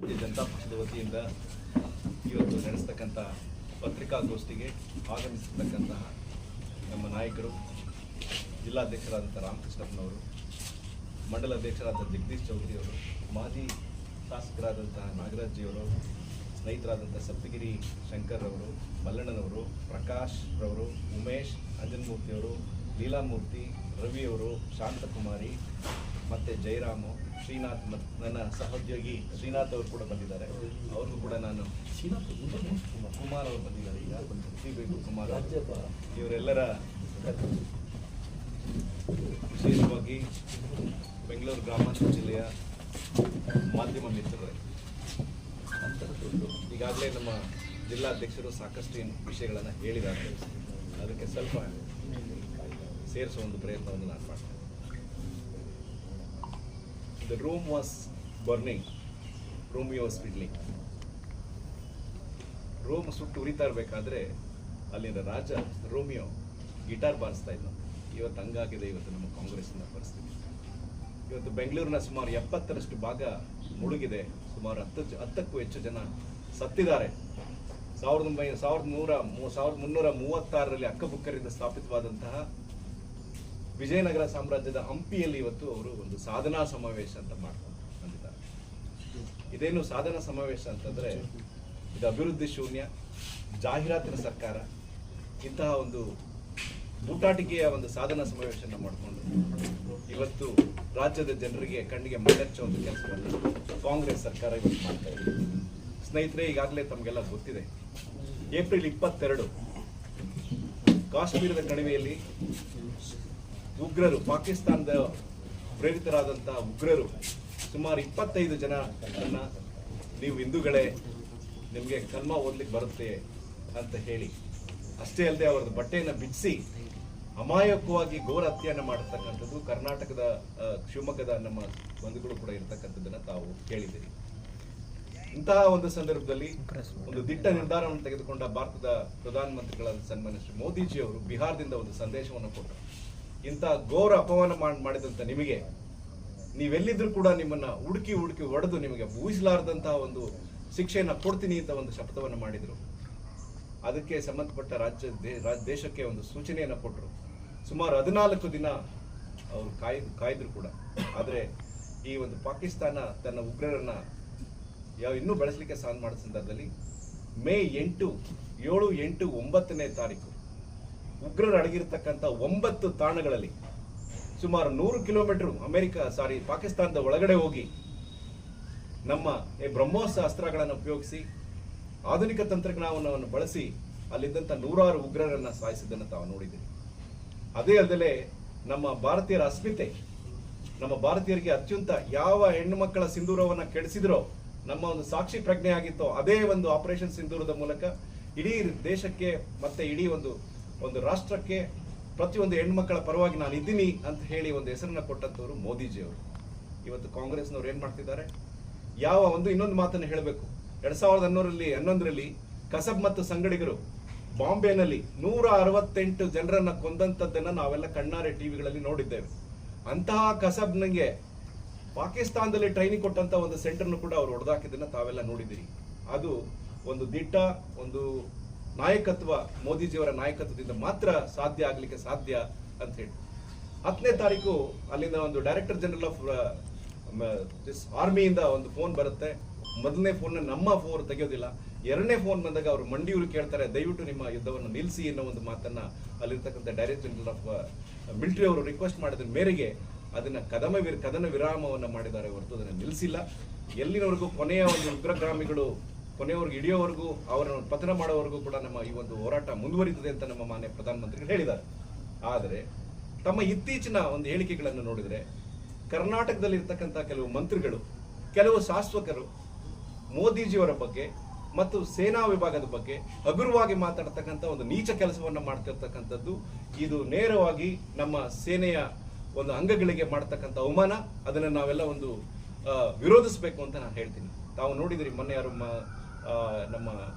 ಭಾರತೀಯ ಜನತಾ ಪಕ್ಷದ ವತಿಯಿಂದ ಇವತ್ತು ನಡೆಸ್ತಕ್ಕಂಥ ಪತ್ರಿಕಾಗೋಷ್ಠಿಗೆ ಆಗಮಿಸಿರ್ತಕ್ಕಂತಹ ನಮ್ಮ ನಾಯಕರು, ಜಿಲ್ಲಾಧ್ಯಕ್ಷರಾದಂಥ ರಾಮಕೃಷ್ಣಪ್ಪನವರು, ಮಂಡಲ ಅಧ್ಯಕ್ಷರಾದ ಜಗದೀಶ್ ಚೌಧರಿ ಅವರು, ಮಾಜಿ ಶಾಸಕರಾದಂತಹ ನಾಗರಾಜ್ಜಿಯವರು, ಸ್ನೇಹಿತರಾದಂಥ ಸಪ್ತಗಿರಿ ಶಂಕರ್ ಅವರು, ಮಲ್ಲಣ್ಣನವರು, ಪ್ರಕಾಶ್ ರವರು, ಉಮೇಶ್, ಅಂಜನ್ಮೂರ್ತಿಯವರು, ಲೀಲಾಮೂರ್ತಿ, ರವಿಯವರು, ಶಾಂತಕುಮಾರಿ ಮತ್ತು ಜಯರಾಮು, ಶ್ರೀನಾಥ್ ಮತ್ತು ನನ್ನ ಸಹೋದ್ಯೋಗಿ ಶ್ರೀನಾಥ್ ಅವರು ಕೂಡ ಬಂದಿದ್ದಾರೆ. ಅವ್ರಿಗೂ ಕೂಡ ನಾನು ಕುಮಾರ್ ಅವರು ಬಂದಿದ್ದಾರೆ, ಈಗ ಬೇಕು ಕುಮಾರ್ ಇವರೆಲ್ಲರ ವಿಶೇಷವಾಗಿ ಬೆಂಗಳೂರು ಗ್ರಾಮಾಂತರ ಜಿಲ್ಲೆಯ ಮಾಧ್ಯಮ ಮಿತ್ರರೇ, ಈಗಾಗಲೇ ನಮ್ಮ ಜಿಲ್ಲಾಧ್ಯಕ್ಷರು ಸಾಕಷ್ಟು ವಿಷಯಗಳನ್ನು ಹೇಳಿದ್ದಾರೆ. ಅದಕ್ಕೆ ಸ್ವಲ್ಪ ಸೇರಿಸುವ ಒಂದು ಪ್ರಯತ್ನವನ್ನು ನಾನು ಮಾಡ್ತೇನೆ. The room was burning, Romeo was fiddling. Room ಸುಟ್ಟು ಉರಿತಾ ಇರಬೇಕಾದ್ರೆ ಅಲ್ಲಿನ ರಾಜ ರೋಮಿಯೋ ಗಿಟಾರ್ ಬಾರಿಸ್ತಾ ಇದ್ದ. ಇವತ್ತು ಹಂಗಾಗಿದೆ ಇವತ್ತು ನಮ್ಮ ಕಾಂಗ್ರೆಸ್ನ ಪರಿಸ್ಥಿತಿ. ಇವತ್ತು ಬೆಂಗಳೂರಿನ ಸುಮಾರು 70ರಷ್ಟು ಭಾಗ ಮುಳುಗಿದೆ. ಸುಮಾರು 10ಕ್ಕೂ ಹೆಚ್ಚು ಜನ ಸತ್ತಿದ್ದಾರೆ. 1336ರಲ್ಲಿ ಅಕ್ಕಬುಕ್ಕರಿಂದ ಸ್ಥಾಪಿತವಾದಂತಹ ವಿಜಯನಗರ ಸಾಮ್ರಾಜ್ಯದ ಹಂಪಿಯಲ್ಲಿ ಇವತ್ತು ಅವರು ಒಂದು ಸಾಧನಾ ಸಮಾವೇಶ ಅಂತ ಮಾಡ್ಕೊಂಡು ಬಂದಿದ್ದಾರೆ. ಇದೇನು ಸಾಧನಾ ಸಮಾವೇಶ ಅಂತಂದ್ರೆ ಇದು ಅಭಿವೃದ್ಧಿ ಶೂನ್ಯ, ಜಾಹೀರಾತಿನ ಸರ್ಕಾರ, ಇಂತಹ ಒಂದು ಬೂಟಾಟಿಕೆಯ ಒಂದು ಸಾಧನಾ ಸಮಾವೇಶನ ಮಾಡಿಕೊಂಡು ಇವತ್ತು ರಾಜ್ಯದ ಜನರಿಗೆ ಕಣ್ಣಿಗೆ ಮಣ್ಣೆಚ್ಚೋ ಒಂದು ಕೆಲಸವನ್ನು ಕಾಂಗ್ರೆಸ್ ಸರ್ಕಾರ ಇವತ್ತು ಮಾಡ್ತಾ ಇದೆ. ಸ್ನೇಹಿತರೆ, ಈಗಾಗಲೇ ತಮಗೆಲ್ಲ ಗೊತ್ತಿದೆ, ಏಪ್ರಿಲ್ 22 ಕಾಶ್ಮೀರದ ಕಣಿವೆಯಲ್ಲಿ ಉಗ್ರರು, ಪಾಕಿಸ್ತಾನದ ಪ್ರೇರಿತರಾದಂತಹ ಉಗ್ರರು ಸುಮಾರು 25 ಜನರನ್ನ ನೀವು ಹಿಂದೂಗಳೇ, ನಿಮಗೆ ಕಲ್ಮಾ ಓದ್ಲಿಕ್ಕೆ ಬರುತ್ತೆ ಅಂತ ಹೇಳಿ, ಅಷ್ಟೇ ಅಲ್ಲದೆ ಅವರದ್ದು ಬಟ್ಟೆಯನ್ನು ಬಿಡಿಸಿ ಅಮಾಯಕವಾಗಿ ಘೋರ ಹತ್ಯೆಯನ್ನು ಮಾಡತಕ್ಕಂಥದ್ದು ಕರ್ನಾಟಕದ ಶಿವಮೊಗ್ಗದ ನಮ್ಮ ಬಂಧುಗಳು ಕೂಡ ಇರತಕ್ಕಂಥದ್ದನ್ನು ತಾವು ಕೇಳಿದ್ದೀರಿ. ಇಂತಹ ಒಂದು ಸಂದರ್ಭದಲ್ಲಿ ಒಂದು ದಿಟ್ಟ ನಿರ್ಧಾರವನ್ನು ತೆಗೆದುಕೊಂಡ ಭಾರತದ ಪ್ರಧಾನಮಂತ್ರಿಗಳಾದ ಸನ್ಮಾನ್ಯ ಶ್ರೀ ಮೋದಿಜಿ ಅವರು ಬಿಹಾರದಿಂದ ಒಂದು ಸಂದೇಶವನ್ನು ಕೊಟ್ಟರು. ಇಂತಹ ಘೋರ ಅಪಮಾನ ಮಾಡಿದಂಥ ನಿಮಗೆ, ನೀವೆಲ್ಲಿದ್ರೂ ಕೂಡ ನಿಮ್ಮನ್ನ ಹುಡುಕಿ ಹೊಡೆದು ನಿಮಗೆ ಊಹಿಸಲಾರದಂತಹ ಒಂದು ಶಿಕ್ಷೆಯನ್ನು ಕೊಡ್ತೀನಿ ಅಂತ ಒಂದು ಶಪಥವನ್ನು ಮಾಡಿದರು. ಅದಕ್ಕೆ ಸಂಬಂಧಪಟ್ಟ ದೇಶಕ್ಕೆ ಒಂದು ಸೂಚನೆಯನ್ನು ಕೊಟ್ಟರು. ಸುಮಾರು 14 ದಿನ ಅವರು ಕಾಯ್ದ್ರು ಕೂಡ. ಆದರೆ ಈ ಒಂದು ಪಾಕಿಸ್ತಾನ ತನ್ನ ಉಗ್ರರನ್ನ ಇನ್ನೂ ಬೆಳೆಸಲಿಕ್ಕೆ ಸಾಧ್ಯ ಮಾಡಿದ ಸಂದರ್ಭದಲ್ಲಿ ಮೇ 8, 7, 8, 9ನೇ ತಾರೀಕು ಉಗ್ರರು ಅಡಗಿರ್ತಕ್ಕಂಥ 9 ತಾಣಗಳಲ್ಲಿ ಸುಮಾರು 100 ಕಿಲೋಮೀಟರ್ ಪಾಕಿಸ್ತಾನದ ಒಳಗಡೆ ಹೋಗಿ ನಮ್ಮ ಬ್ರಹ್ಮೋಸ್ ಅಸ್ತ್ರಗಳನ್ನು ಉಪಯೋಗಿಸಿ ಆಧುನಿಕ ತಂತ್ರಜ್ಞಾನವನ್ನು ಬಳಸಿ ಅಲ್ಲಿದ್ದಂಥ 100 ಉಗ್ರರನ್ನ ಸಾಯಿಸಿದ್ದನ್ನು ತಾವು ನೋಡಿದ್ದೀರಿ. ಅದೇ ಅಲ್ಲದೆ ನಮ್ಮ ಭಾರತೀಯರ ಅಸ್ಮಿತೆ, ನಮ್ಮ ಭಾರತೀಯರಿಗೆ ಅತ್ಯಂತ ಯಾವ ಹೆಣ್ಣು ಮಕ್ಕಳ ಸಿಂಧೂರವನ್ನು ಕೆಡಿಸಿದ್ರೋ, ನಮ್ಮ ಒಂದು ಸಾಕ್ಷಿ ಪ್ರಜ್ಞೆ ಆಗಿತ್ತೋ, ಅದೇ ಒಂದು ಆಪರೇಷನ್ ಸಿಂಧೂರದ ಮೂಲಕ ಇಡೀ ದೇಶಕ್ಕೆ ಮತ್ತೆ ಇಡೀ ಒಂದು ರಾಷ್ಟ್ರಕ್ಕೆ ಪ್ರತಿಯೊಂದು ಹೆಣ್ಮಕ್ಕಳ ಪರವಾಗಿ ನಾನು ಇದ್ದೀನಿ ಅಂತ ಹೇಳಿ ಒಂದು ಹೆಸರನ್ನ ಕೊಟ್ಟಂತವರು ಮೋದಿಜಿಯವರು. ಇವತ್ತು ಕಾಂಗ್ರೆಸ್ನವ್ರು ಏನ್ ಮಾಡ್ತಿದ್ದಾರೆ? ಇನ್ನೊಂದು ಮಾತನ್ನು ಹೇಳಬೇಕು. 2011ರಲ್ಲಿ ಕಸಬ್ ಮತ್ತು ಸಂಗಡಿಗರು ಬಾಂಬೆನಲ್ಲಿ 168 ಜನರನ್ನ ಕೊಂದಂತದ್ದನ್ನ ನಾವೆಲ್ಲ ಕಣ್ಣಾರೆ ಟಿವಿಗಳಲ್ಲಿ ನೋಡಿದ್ದೇವೆ. ಅಂತಹ ಕಸಬ್ನಿಗೆ ಪಾಕಿಸ್ತಾನದಲ್ಲಿ ಟ್ರೈನಿಂಗ್ ಕೊಟ್ಟಂತ ಒಂದು ಸೆಂಟರ್ನು ಕೂಡ ಅವರು ಹೊಡೆದಾಕಿದ್ದನ್ನ ತಾವೆಲ್ಲ ನೋಡಿದ್ದೀರಿ. ಅದು ಒಂದು ದಿಟ್ಟ ಒಂದು ನಾಯಕತ್ವ, ಮೋದಿಜಿಯವರ ನಾಯಕತ್ವದಿಂದ ಮಾತ್ರ ಸಾಧ್ಯ ಆಗ್ಲಿಕ್ಕೆ ಸಾಧ್ಯ ಅಂತ ಹೇಳಿ. 10ನೇ ತಾರೀಕು ಅಲ್ಲಿಂದ ಒಂದು ಡೈರೆಕ್ಟರ್ ಜನರಲ್ ಆಫ್ ಆರ್ಮಿಯಿಂದ ಒಂದು ಫೋನ್ ಬರುತ್ತೆ. ಮೊದಲನೇ ಫೋನ್ ನಮ್ಮ ಫೋನ್ ತೆಗೆಯೋದಿಲ್ಲ. 2ನೇ ಫೋನ್ ಬಂದಾಗ ಅವರು ಮಂಡಿಯೂರು ಕೇಳ್ತಾರೆ, ದಯವಿಟ್ಟು ನಿಮ್ಮ ಯುದ್ಧವನ್ನು ನಿಲ್ಲಿಸಿ ಅನ್ನೋ ಒಂದು ಮಾತನ್ನ ಅಲ್ಲಿರ್ತಕ್ಕಂಥ ಡೈರೆಕ್ಟರ್ ಜನರಲ್ ಆಫ್ ಮಿಲಿಟರಿ ಅವರು ರಿಕ್ವೆಸ್ಟ್ ಮಾಡಿದ ಮೇರೆಗೆ ಅದನ್ನ ಕದನ ವಿರಾಮವನ್ನು ಮಾಡಿದ್ದಾರೆ ಹೊರತು ಅದನ್ನು ನಿಲ್ಲಿಸಿಲ್ಲ. ಎಲ್ಲಿನವರೆಗೂ ಕೊನೆಯ ಒಂದು ಉಗ್ರಗಾಮಿಗಳು ಕೊನೆಯವರೆಗೂ ಹಿಡಿಯೋವರೆಗೂ, ಅವರನ್ನು ಪತನ ಮಾಡೋವರೆಗೂ ಕೂಡ ನಮ್ಮ ಈ ಒಂದು ಹೋರಾಟ ಮುಂದುವರಿತದೆ ಅಂತ ನಮ್ಮ ಮಾನ್ಯ ಪ್ರಧಾನಮಂತ್ರಿಗಳು ಹೇಳಿದ್ದಾರೆ. ಆದರೆ ತಮ್ಮ ಇತ್ತೀಚಿನ ಒಂದು ಹೇಳಿಕೆಗಳನ್ನು ನೋಡಿದರೆ ಕರ್ನಾಟಕದಲ್ಲಿ ಇರ್ತಕ್ಕಂಥ ಕೆಲವು ಮಂತ್ರಿಗಳು, ಕೆಲವು ಶಾಸಕರು ಮೋದಿಜಿಯವರ ಬಗ್ಗೆ ಮತ್ತು ಸೇನಾ ವಿಭಾಗದ ಬಗ್ಗೆ ಹಗುರವಾಗಿ ಮಾತಾಡ್ತಕ್ಕಂಥ ಒಂದು ನೀಚ ಕೆಲಸವನ್ನು ಮಾಡ್ತಿರ್ತಕ್ಕಂಥದ್ದು, ಇದು ನೇರವಾಗಿ ನಮ್ಮ ಸೇನೆಯ ಒಂದು ಅಂಗಗಳಿಗೆ ಮಾಡ್ತಕ್ಕಂಥ ಅವಮಾನ. ಅದನ್ನು ನಾವೆಲ್ಲ ಒಂದು ವಿರೋಧಿಸಬೇಕು ಅಂತ ನಾನು ಹೇಳ್ತೀನಿ. ತಾವು ನೋಡಿದ್ರಿ, ಮೊನ್ನೆ ಯಾರು ನಮ್ಮ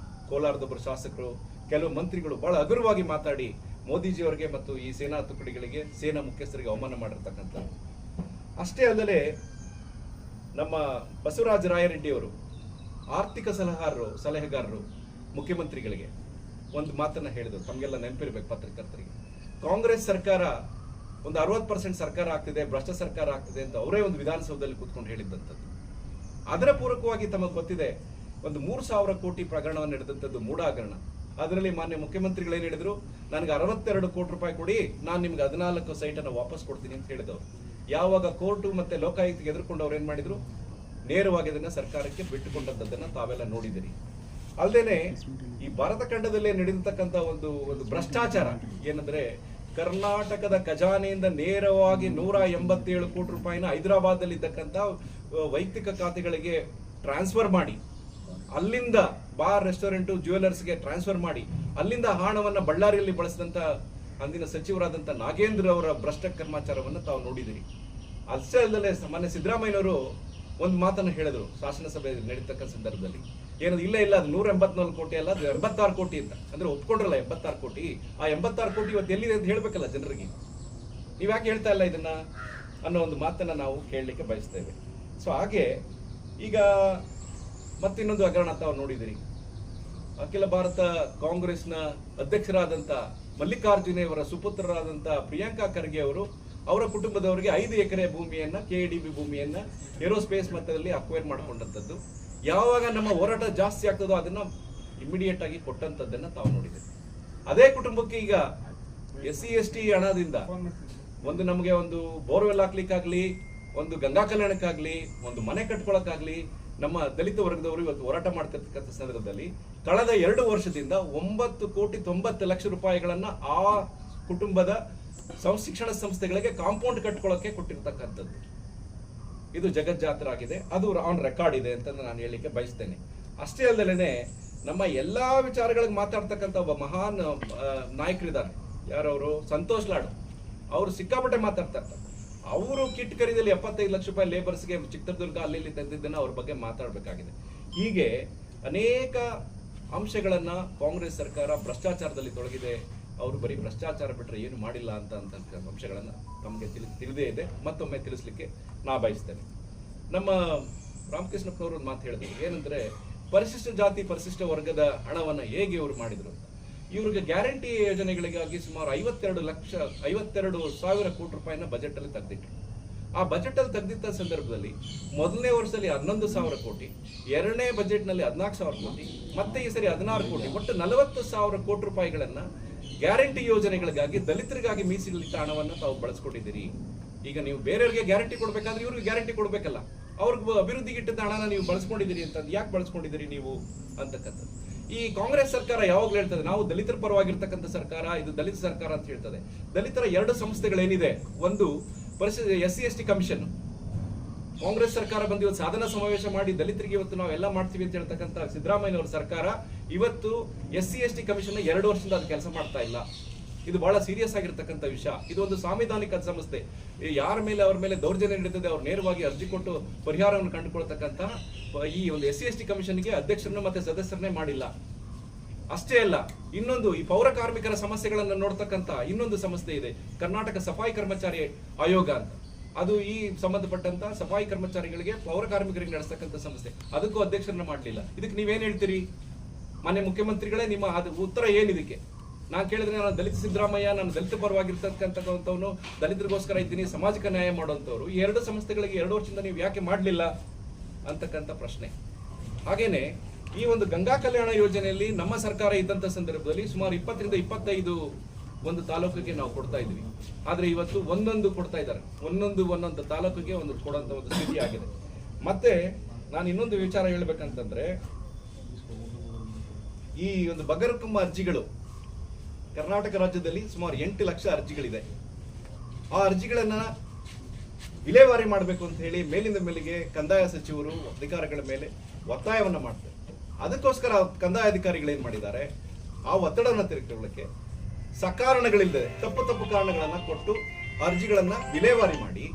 ಕೋಲಾರದೊಬ್ಬರು ಶಾಸಕರು, ಕೆಲವು ಮಂತ್ರಿಗಳು ಬಹಳ ಹಗುರವಾಗಿ ಮಾತಾಡಿ ಮೋದಿಜಿಯವರಿಗೆ ಮತ್ತು ಈ ಸೇನಾ ತುಕಡಿಗಳಿಗೆ, ಸೇನಾ ಮುಖ್ಯಸ್ಥರಿಗೆ ಅವಮಾನ ಮಾಡಿರ್ತಕ್ಕಂಥ. ಅಷ್ಟೇ ಅಲ್ಲದೆ ನಮ್ಮ ಬಸವರಾಜ ರಾಯರೆಡ್ಡಿ ಅವರು ಆರ್ಥಿಕ ಸಲಹೆಗಾರರು ಮುಖ್ಯಮಂತ್ರಿಗಳಿಗೆ ಒಂದು ಮಾತನ್ನ ಹೇಳಿದ್ರು, ತಮಗೆಲ್ಲ ನೆನಪಿರ್ಬೇಕು ಪತ್ರಕರ್ತರಿಗೆ. ಕಾಂಗ್ರೆಸ್ ಸರ್ಕಾರ ಒಂದು 60% ಸರ್ಕಾರ ಆಗ್ತಿದೆ, ಭ್ರಷ್ಟ ಸರ್ಕಾರ ಆಗ್ತಿದೆ ಅಂತ ಅವರೇ ಒಂದು ವಿಧಾನಸೌಧದಲ್ಲಿ ಕೂತ್ಕೊಂಡು ಹೇಳಿದ್ದಂಥದ್ದು. ಅದರ ಪೂರಕವಾಗಿ ತಮಗೆ ಗೊತ್ತಿದೆ, ಒಂದು 3,000 ಕೋಟಿ ಪ್ರಕರಣವನ್ನು ನಡೆದಂಥದ್ದು ಮೂಢ ಹಗರಣ. ಅದರಲ್ಲಿ ಮಾನ್ಯ ಮುಖ್ಯಮಂತ್ರಿಗಳು ಏನು ಹೇಳಿದ್ರು, ನನಗೆ 62 ಕೋಟಿ ರೂಪಾಯಿ ಕೊಡಿ, ನಾನು ನಿಮ್ಗೆ 14 ಸೈಟನ್ನು ವಾಪಸ್ ಕೊಡ್ತೀನಿ ಅಂತ ಹೇಳಿದವರು. ಯಾವಾಗ ಕೋರ್ಟು ಮತ್ತೆ ಲೋಕಾಯುಕ್ತಿಗೆ ಎದುರ್ಕೊಂಡು ಅವ್ರು ಏನ್ ಮಾಡಿದ್ರು, ನೇರವಾಗಿ ಅದನ್ನ ಸರ್ಕಾರಕ್ಕೆ ಬಿಟ್ಟುಕೊಂಡದ್ದನ್ನ ತಾವೆಲ್ಲ ನೋಡಿದಿರಿ. ಅಲ್ಲದೇನೆ ಈ ಭಾರತ ಖಂಡದಲ್ಲೇ ನಡೆದಿರ್ತಕ್ಕಂಥ ಒಂದು ಭ್ರಷ್ಟಾಚಾರ ಏನಂದ್ರೆ, ಕರ್ನಾಟಕದ ಖಜಾನೆಯಿಂದ ನೇರವಾಗಿ 187 ಕೋಟಿ ರೂಪಾಯಿನ ಹೈದರಾಬಾದ್ ಇದ್ದಕ್ಕಂಥ ವೈಯಕ್ತಿಕ ಖಾತೆಗಳಿಗೆ ಟ್ರಾನ್ಸ್ಫರ್ ಮಾಡಿ, ಅಲ್ಲಿಂದ ಬಾರ್, ರೆಸ್ಟೋರೆಂಟ್, ಜ್ಯುವೆಲರ್ಸ್ಗೆ ಟ್ರಾನ್ಸ್ಫರ್ ಮಾಡಿ, ಅಲ್ಲಿಂದ ಹಣವನ್ನ ಬಳ್ಳಾರಿಯಲ್ಲಿ ಬಳಸಿದಂತ ಅಂದಿನ ಸಚಿವರಾದಂಥ ನಾಗೇಂದ್ರ ಅವರ ಭ್ರಷ್ಟ ಕರ್ಮಾಚಾರವನ್ನು ತಾವು ನೋಡಿದಿರಿ. ಅಷ್ಟೇ ಅಲ್ಲದೆ ಮಾನ್ಯ ಸಿದ್ದರಾಮಯ್ಯನವರು ಒಂದು ಮಾತನ್ನು ಹೇಳಿದ್ರು ಶಾಸನಸಭೆ ನಡೀತಕ್ಕ ಸಂದರ್ಭದಲ್ಲಿ, ಏನದು ಇಲ್ಲ ಅದು 184 ಕೋಟಿ ಅಲ್ಲ, ಅದು 86 ಕೋಟಿ ಅಂತ. ಅಂದ್ರೆ ಒಪ್ಕೊಂಡ್ರಲ್ಲ 86 ಕೋಟಿ. ಆ 86 ಕೋಟಿ ಇವತ್ತು ಎಲ್ಲಿದೆ ಅಂತ ಹೇಳ್ಬೇಕಲ್ಲ ಜನರಿಗೆ. ನೀವ್ಯಾಕೆ ಹೇಳ್ತಾ ಇಲ್ಲ ಇದನ್ನ ಅನ್ನೋ ಒಂದು ಮಾತನ್ನ ನಾವು ಕೇಳಲಿಕ್ಕೆ ಬಯಸ್ತೇವೆ. ಸೊ ಹಾಗೆ ಈಗ ಮತ್ತಿನ್ನೊಂದು ಹಗರಣ ತಾವು ನೋಡಿದಿರಿ. ಅಖಿಲ ಭಾರತ ಕಾಂಗ್ರೆಸ್ನ ಅಧ್ಯಕ್ಷರಾದಂಥ ಮಲ್ಲಿಕಾರ್ಜುನವರ ಸುಪುತ್ರರಾದಂಥ ಪ್ರಿಯಾಂಕಾ ಖರ್ಗೆ ಅವರು ಅವರ ಕುಟುಂಬದವರಿಗೆ 5 ಎಕರೆ ಭೂಮಿಯನ್ನ, KDB ಭೂಮಿಯನ್ನ ಏರೋಸ್ಪೇಸ್ ಮಟ್ಟದಲ್ಲಿ ಅಕ್ವೈರ್ ಮಾಡಿಕೊಂಡಂಥದ್ದು. ಯಾವಾಗ ನಮ್ಮ ಹೋರಾಟ ಜಾಸ್ತಿ ಆಗ್ತದೋ ಅದನ್ನ ಇಮಿಡಿಯೇಟ್ ಆಗಿ ಕೊಟ್ಟಂತದ್ದನ್ನ ತಾವು ನೋಡಿದ್ದೀವಿ. ಅದೇ ಕುಟುಂಬಕ್ಕೆ ಈಗ SC/ST ಹಣದಿಂದ ಒಂದು ನಮಗೆ ಒಂದು ಬೋರ್ವೆಲ್ ಹಾಕ್ಲಿಕ್ಕಾಗ್ಲಿ, ಒಂದು ಗಂಗಾ ಕಲ್ಯಾಣಕ್ಕಾಗ್ಲಿ, ಒಂದು ಮನೆ ಕಟ್ಕೊಳಕ್ಕಾಗ್ಲಿ ನಮ್ಮ ದಲಿತ ವರ್ಗದವರು ಇವತ್ತು ಹೋರಾಟ ಮಾಡ್ತಿರ್ತಕ್ಕಂಥ ಸಂದರ್ಭದಲ್ಲಿ ಕಳೆದ 2 ವರ್ಷದಿಂದ 9,90,00,000 ರೂಪಾಯಿಗಳನ್ನ ಆ ಕುಟುಂಬದ ಶಿಕ್ಷಣ ಸಂಸ್ಥೆಗಳಿಗೆ ಕಾಂಪೌಂಡ್ ಕಟ್ಕೊಳ್ಳೋಕೆ ಕೊಟ್ಟಿರ್ತಕ್ಕಂಥದ್ದು. ಇದು ಜಗಜ್ಜಾತರ ಆಗಿದೆ, ಅದು ಆನ್ ರೆಕಾರ್ಡ್ ಇದೆ ಅಂತ ನಾನು ಹೇಳಲಿಕ್ಕೆ ಬಯಸ್ತೇನೆ. ಅಷ್ಟೇ ಅಲ್ಲದೇನೆ ನಮ್ಮ ಎಲ್ಲಾ ವಿಚಾರಗಳಿಗೆ ಮಾತಾಡ್ತಕ್ಕಂಥ ಒಬ್ಬ ಮಹಾನ್ ನಾಯಕರಿದ್ದಾರೆ, ಯಾರವರು, ಸಂತೋಷ್ ಲಾಡ್. ಅವರು ಸಿಕ್ಕಾಪಟ್ಟೆ ಮಾತಾಡ್ತಾ ಇರ್ತಾರೆ. ಅವರು ಕಿಟ್ ಖರೀದಿಯಲ್ಲಿ 75 ಲಕ್ಷ ರೂಪಾಯಿ ಲೇಬರ್ಸ್ಗೆ ಚಿತ್ರದುರ್ಗ ಅಲ್ಲಿ ತಂದಿದ್ದನ್ನ ಅವ್ರ ಬಗ್ಗೆ ಮಾತಾಡಬೇಕಾಗಿದೆ. ಹೀಗೆ ಅನೇಕ ಅಂಶಗಳನ್ನ ಕಾಂಗ್ರೆಸ್ ಸರ್ಕಾರ ಭ್ರಷ್ಟಾಚಾರದಲ್ಲಿ ತೊಡಗಿದೆ. ಅವರು ಬರೀ ಭ್ರಷ್ಟಾಚಾರ ಬಿಟ್ಟರೆ ಏನು ಮಾಡಿಲ್ಲ ಅಂತ ಅಂಶಗಳನ್ನ ನಮಗೆ ತಿಳಿದೇ ಇದೆ. ಮತ್ತೊಮ್ಮೆ ತಿಳಿಸ್ಲಿಕ್ಕೆ ನಾ ಬಯಸ್ತೇನೆ. ನಮ್ಮ ರಾಮಕೃಷ್ಣಪ್ಪನವರು ಒಂದು ಮಾತು ಹೇಳಿದ್ರು, ಏನಂದ್ರೆ ಪರಿಶಿಷ್ಟ ಜಾತಿ ಪರಿಶಿಷ್ಟ ವರ್ಗದ ಹಣವನ್ನ ಹೇಗೆ ಇವರು ಮಾಡಿದ್ರು ಅಂತ. ಇವ್ರಿಗೆ ಗ್ಯಾರಂಟಿ ಯೋಜನೆಗಳಿಗಾಗಿ ಸುಮಾರು 52,000 ಕೋಟಿ ರೂಪಾಯಿನ ಬಜೆಟ್ ಅಲ್ಲಿ ತೆಗೆದಿಟ್ರು. ಆ ಬಜೆಟ್ ಅಲ್ಲಿ ತೆಗೆದಿದ್ದ ಸಂದರ್ಭದಲ್ಲಿ ಮೊದಲನೇ ವರ್ಷದಲ್ಲಿ 11,000 ಕೋಟಿ, ಎರಡನೇ ಬಜೆಟ್ ನಲ್ಲಿ 14,000 ಕೋಟಿ, ಮತ್ತೆ ಈ ಸರಿ 16 ಕೋಟಿ, ಒಟ್ಟು 40,000 ಕೋಟಿ ರೂಪಾಯಿಗಳನ್ನ ಗ್ಯಾರಂಟಿ ಯೋಜನೆಗಳಿಗಾಗಿ ದಲಿತರಿಗಾಗಿ ಮೀಸಲಿಟ್ಟ ಹಣವನ್ನ ತಾವು ಬಳಸ್ಕೊಂಡಿದ್ದೀರಿ. ಈಗ ನೀವು ಬೇರೆಯವರಿಗೆ ಗ್ಯಾರಂಟಿ ಕೊಡ್ಬೇಕಾದ್ರೆ ಇವ್ರಿಗೆ ಗ್ಯಾರಂಟಿ ಕೊಡ್ಬೇಕಲ್ಲ, ಅವ್ರಿಗೆ ಅಭಿವೃದ್ಧಿಗೆ ಇಟ್ಟಿದ್ದ ಹಣನ ನೀವು ಬಳಸ್ಕೊಂಡಿದ್ದೀರಿ ಅಂತ. ಯಾಕೆ ಬಳಸ್ಕೊಂಡಿದ್ದೀರಿ ನೀವು ಅಂತಕ್ಕಂಥದ್ದು. ಈ ಕಾಂಗ್ರೆಸ್ ಸರ್ಕಾರ ಯಾವಾಗಲೂ ಹೇಳ್ತದೆ, ನಾವು ದಲಿತರ ಪರವಾಗಿರ್ತಕ್ಕಂಥ ಸರ್ಕಾರ, ಇದು ದಲಿತ ಸರ್ಕಾರ ಅಂತ ಹೇಳ್ತದೆ. ದಲಿತರ 2 ಸಂಸ್ಥೆಗಳೇನಿದೆ, ಒಂದು SC/ST ಕಮಿಷನ್. ಕಾಂಗ್ರೆಸ್ ಸರ್ಕಾರ ಬಂದು ಇವತ್ತು ಸಾಧನಾ ಸಮಾವೇಶ ಮಾಡಿ ದಲಿತರಿಗೆ ಇವತ್ತು ನಾವೆಲ್ಲ ಮಾಡ್ತೀವಿ ಅಂತ ಹೇಳ್ತಕ್ಕಂಥ ಸಿದ್ದರಾಮಯ್ಯನವರ ಸರ್ಕಾರ ಇವತ್ತು SC/ST ಕಮಿಷನ್ 2 ವರ್ಷದಿಂದ ಅದು ಕೆಲಸ ಮಾಡ್ತಾ ಇಲ್ಲ. ಇದು ಬಹಳ ಸೀರಿಯಸ್ ಆಗಿರ್ತಕ್ಕಂಥ ವಿಷಯ. ಇದು ಒಂದು ಸಾಂವಿಧಾನಿಕ ಸಂಸ್ಥೆ. ಯಾರ ಮೇಲೆ ಅವ್ರ ಮೇಲೆ ದೌರ್ಜನ್ಯ ನಡೀತದೆ ಅವ್ರು ನೇರವಾಗಿ ಅರ್ಜಿ ಕೊಟ್ಟು ಪರಿಹಾರವನ್ನು ಕಂಡುಕೊಳ್ತಕ್ಕಂಥ ಈ ಒಂದು SC/ST ಕಮಿಷನ್ಗೆ ಅಧ್ಯಕ್ಷರನ್ನು ಮತ್ತೆ ಸದಸ್ಯರನ್ನೇ ಮಾಡಿಲ್ಲ. ಅಷ್ಟೇ ಅಲ್ಲ, ಇನ್ನೊಂದು ಈ ಪೌರ ಕಾರ್ಮಿಕರ ಸಮಸ್ಯೆಗಳನ್ನು ನೋಡ್ತಕ್ಕಂಥ ಇನ್ನೊಂದು ಸಂಸ್ಥೆ ಇದೆ, ಕರ್ನಾಟಕ ಸಫಾಯಿ ಕರ್ಮಚಾರಿ ಆಯೋಗ ಅಂತ. ಅದು ಈ ಸಂಬಂಧಪಟ್ಟಂತ ಸಫಾಯಿ ಕರ್ಮಚಾರಿಗಳಿಗೆ, ಪೌರ ಕಾರ್ಮಿಕರಿಗೆ ನಡೆಸ್ತಕ್ಕಂಥ ಸಂಸ್ಥೆ. ಅದಕ್ಕೂ ಅಧ್ಯಕ್ಷರನ್ನ ಮಾಡಲಿಲ್ಲ. ಇದಕ್ಕೆ ನೀವೇನ್ ಹೇಳ್ತೀರಿ? ಮಾನ್ಯ ಮುಖ್ಯಮಂತ್ರಿಗಳೇ, ನಿಮ್ಮ ಉತ್ತರ ಏನಿದಕ್ಕೆ? ನಾನು ಕೇಳಿದ್ರೆ, ನಾನು ದಲಿತ ಸಿದ್ದರಾಮಯ್ಯ, ನಾನು ದಲಿತ ಪರವಾಗಿರ್ತಕ್ಕಂಥವನು, ದಲಿತರಿಗೋಸ್ಕರ ಇದ್ದೀನಿ, ಸಾಮಾಜಿಕ ನ್ಯಾಯ ಮಾಡುವಂಥವ್ರು. ಈ 2 ಸಂಸ್ಥೆಗಳಿಗೆ 2 ವರ್ಷದಿಂದ ನೀವು ಯಾಕೆ ಮಾಡಲಿಲ್ಲ ಅಂತಕ್ಕಂಥ ಪ್ರಶ್ನೆ. ಹಾಗೇನೆ ಈ ಒಂದು ಗಂಗಾ ಕಲ್ಯಾಣ ಯೋಜನೆಯಲ್ಲಿ ನಮ್ಮ ಸರ್ಕಾರ ಇದ್ದಂಥ ಸಂದರ್ಭದಲ್ಲಿ ಸುಮಾರು 20ರಿಂದ 25 ಒಂದು ತಾಲೂಕಿಗೆ ನಾವು ಕೊಡ್ತಾ ಇದ್ವಿ. ಆದ್ರೆ ಇವತ್ತು ಒಂದೊಂದು ಕೊಡ್ತಾ ಇದ್ದಾರೆ, ಒಂದೊಂದು ತಾಲೂಕಿಗೆ ಒಂದು ಕೊಡುವಂತ ಒಂದು ಸ್ಥಿತಿ ಆಗಿದೆ. ಮತ್ತೆ ನಾನು ಇನ್ನೊಂದು ವಿಚಾರ ಹೇಳ್ಬೇಕಂತಂದ್ರೆ, ಈ ಒಂದು ಬಗರ್ಕುಂಬ ಅರ್ಜಿಗಳು ಕರ್ನಾಟಕ ರಾಜ್ಯದಲ್ಲಿ ಸುಮಾರು 8 ಲಕ್ಷ ಅರ್ಜಿಗಳಿದೆ. ಆ ಅರ್ಜಿಗಳನ್ನ ವಿಲೇವಾರಿ ಮಾಡಬೇಕು ಅಂತ ಹೇಳಿ ಮೇಲಿಂದ ಮೇಲಿಗೆ ಕಂದಾಯ ಸಚಿವರು ಅಧಿಕಾರಿಗಳ ಮೇಲೆ ಒತ್ತಾಯವನ್ನ ಮಾಡ್ತಾರೆ. ಅದಕ್ಕೋಸ್ಕರ ಕಂದಾಯ ಅಧಿಕಾರಿಗಳು ಏನ್ ಮಾಡಿದ್ದಾರೆ, ಆ ಒತ್ತಡವನ್ನು ತಿರುಗಿಕೊಳ್ಳಕ್ಕೆ ಸಕಾರಣಗಳಿಲ್ಲದೆ ತಪ್ಪು ಕಾರಣಗಳನ್ನ ಕೊಟ್ಟು ಅರ್ಜಿಗಳನ್ನ ವಿಲೇವಾರಿ ಮಾಡಿ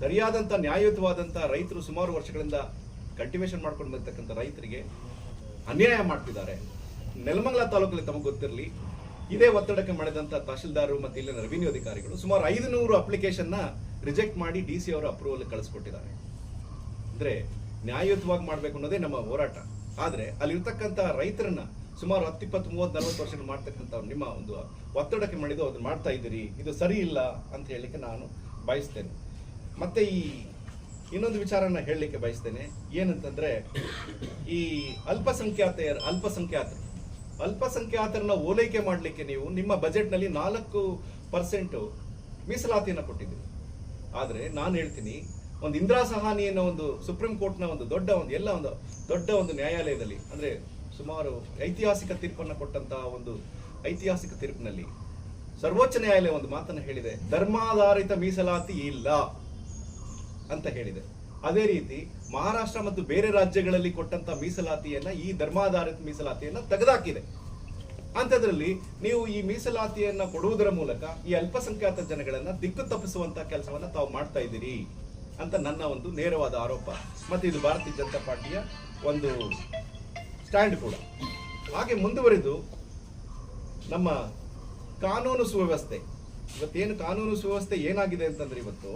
ಸರಿಯಾದಂತ ನ್ಯಾಯಯುತವಾದಂತ ರೈತರು ಸುಮಾರು ವರ್ಷಗಳಿಂದ ಕಲ್ಟಿವೇಶನ್ ಮಾಡ್ಕೊಂಡು ಬಂದಿರ್ತಕ್ಕಂಥ ರೈತರಿಗೆ ಅನ್ಯಾಯ ಮಾಡ್ತಿದ್ದಾರೆ. ನೆಲಮಂಗಲ ತಾಲೂಕಲ್ಲಿ ತಮಗೆ ಗೊತ್ತಿರಲಿ, ಇದೇ ಒತ್ತಡಕ್ಕೆ ಮಾಡಿದಂತ ತಹಶೀಲ್ದಾರರು ಮತ್ತೆ ಇಲ್ಲಿನ ರೆವಿನ್ಯೂ ಅಧಿಕಾರಿಗಳು ಸುಮಾರು 500 ಅಪ್ಲಿಕೇಶನ್ ನ ರಿಜೆಕ್ಟ್ ಮಾಡಿ DC ಅವರ ಅಪ್ರೂವಲ್ ಕಳಿಸ್ಕೊಟ್ಟಿದ್ದಾರೆ. ಅಂದ್ರೆ ನ್ಯಾಯಯುತವಾಗಿ ಮಾಡಬೇಕು ಅನ್ನೋದೇ ನಮ್ಮ ಹೋರಾಟ. ಆದರೆ ಅಲ್ಲಿರ್ತಕ್ಕಂಥ ರೈತರನ್ನ ಸುಮಾರು 10, 20, 30, 40 ವರ್ಷ ಮಾಡ್ತಕ್ಕಂಥ ನಿಮ್ಮ ಒಂದು ಒತ್ತಡಕ್ಕೆ ಮಾಡಿದ್ದು ಅದನ್ನು ಮಾಡ್ತಾ ಇದ್ದೀರಿ, ಇದು ಸರಿ ಇಲ್ಲ ಅಂತ ಹೇಳಲಿಕ್ಕೆ ನಾನು ಬಯಸ್ತೇನೆ. ಮತ್ತೆ ಈ ಇನ್ನೊಂದು ವಿಚಾರನ ಹೇಳಲಿಕ್ಕೆ ಬಯಸ್ತೇನೆ, ಏನಂತಂದ್ರೆ ಈ ಅಲ್ಪಸಂಖ್ಯಾತರನ್ನ ಓಲೈಕೆ ಮಾಡಲಿಕ್ಕೆ ನೀವು ನಿಮ್ಮ ಬಜೆಟ್ನಲ್ಲಿ 4% ಮೀಸಲಾತಿಯನ್ನು ಕೊಟ್ಟಿದ್ದೀರಿ. ಆದರೆ ನಾನು ಹೇಳ್ತೀನಿ, ಒಂದು ಇಂದಿರಾ ಸಹಾನಿ ಅನ್ನೋ ಒಂದು ಸುಪ್ರೀಂ ಕೋರ್ಟ್ನ ಒಂದು ದೊಡ್ಡ ಒಂದು ನ್ಯಾಯಾಲಯದಲ್ಲಿ, ಅಂದ್ರೆ ಸುಮಾರು ಐತಿಹಾಸಿಕ ತೀರ್ಪನ್ನು ಕೊಟ್ಟಂತಹ ಒಂದು ಐತಿಹಾಸಿಕ ತೀರ್ಪಿನಲ್ಲಿ ಸರ್ವೋಚ್ಚ ನ್ಯಾಯಾಲಯ ಒಂದು ಮಾತನ್ನು ಹೇಳಿದೆ, ಧರ್ಮಾಧಾರಿತ ಮೀಸಲಾತಿ ಇಲ್ಲ ಅಂತ ಹೇಳಿದೆ. ಅದೇ ರೀತಿ ಮಹಾರಾಷ್ಟ್ರ ಮತ್ತು ಬೇರೆ ರಾಜ್ಯಗಳಲ್ಲಿ ಕೊಟ್ಟಂತ ಮೀಸಲಾತಿಯನ್ನ, ಈ ಧರ್ಮಾಧಾರಿತ ಮೀಸಲಾತಿಯನ್ನ ತೆಗೆದುಹಾಕಿದೆ. ಅಂಥದ್ರಲ್ಲಿ ನೀವು ಈ ಮೀಸಲಾತಿಯನ್ನ ಕೊಡುವುದರ ಮೂಲಕ ಈ ಅಲ್ಪಸಂಖ್ಯಾತ ಜನಗಳನ್ನ ದಿಕ್ಕು ತಪ್ಪಿಸುವಂತ ಕೆಲಸವನ್ನ ತಾವು ಮಾಡ್ತಾ ಇದ್ದೀರಿ ಅಂತ ನನ್ನ ಒಂದು ನೇರವಾದ ಆರೋಪ. ಮತ್ತೆ ಇದು ಭಾರತೀಯ ಜನತಾ ಪಾರ್ಟಿಯ ಒಂದು ಸ್ಟ್ಯಾಂಡ್ ಕೂಡ. ಹಾಗೆ ಮುಂದುವರಿದು ನಮ್ಮ ಕಾನೂನು ಸುವ್ಯವಸ್ಥೆ, ಇವತ್ತೇನು ಕಾನೂನು ಸುವ್ಯವಸ್ಥೆ ಏನಾಗಿದೆ ಅಂತಂದ್ರೆ, ಇವತ್ತು